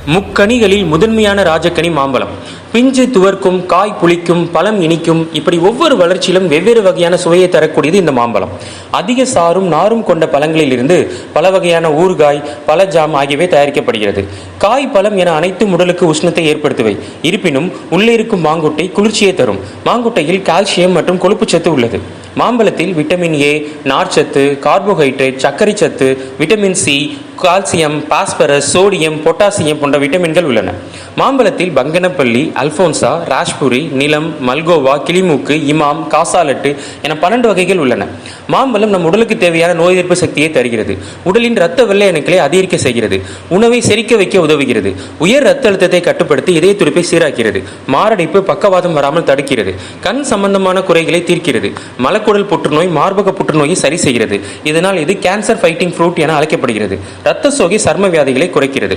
முக்கனிகளில் முதன்மையான ராஜக்கனி மாம்பழம். பிஞ்சு துவர்க்கும், காய் புளிக்கும், பழம் இனிக்கும், இப்படி ஒவ்வொரு வளர்ச்சியிலும் வெவ்வேறு வகையான சுவையை தரக்கூடியது இந்த மாம்பழம். அதிக சாரும் நாரும் கொண்ட பழங்களில் இருந்து பல வகையான ஊறுகாய், பழஜாம் ஆகியவை தயாரிக்கப்படுகிறது. காய், பழம் என அனைத்தும் உடலுக்கு உஷ்ணத்தை ஏற்படுத்துவை. இருப்பினும் உள்ளே இருக்கும் மாங்குட்டை குளிர்ச்சியை தரும். மாங்குட்டையில் கால்சியம் மற்றும் கொழுப்புச்சத்து உள்ளது. மாம்பழத்தில் விட்டமின் ஏ, நார்ச்சத்து, கார்போஹைட்ரேட், சர்க்கரை சத்து, vitamin C, calcium, phosphorus, sodium, potassium போன்ற விட்டமின்கள் உள்ளன. மாம்பழத்தில் பங்கனப்பள்ளி, அல்போன்சா, ராஷ்புரி, நிலம், மல்கோவா, கிளிமூக்கு, இமாம், காசாலட்டு என 12 வகைகள் உள்ளன. மாம்பழம் நம் உடலுக்கு தேவையான நோய் எதிர்ப்பு சக்தியை தருகிறது. உடலின் இரத்த வெள்ளை அணுக்களை அதிகரிக்க செய்கிறது. உணவை செரிக்க வைக்க உதவுகிறது. உயர் இரத்த அழுத்தத்தை கட்டுப்படுத்தி இதய துடிப்பை சீராக்கிறது. மாரடைப்பு, பக்கவாதம் வராமல் தடுக்கிறது. கண் சம்பந்தமான குறைகளை தீர்க்கிறது. மலக்குடல் புற்றுநோய், மார்பக புற்றுநோயை சரி செய்கிறது. இதனால் இது கேன்சர் ஃபைட்டிங் ஃப்ரூட் என அழைக்கப்படுகிறது. இரத்த சோகை, சர்ம வியாதிகளை குறைக்கிறது.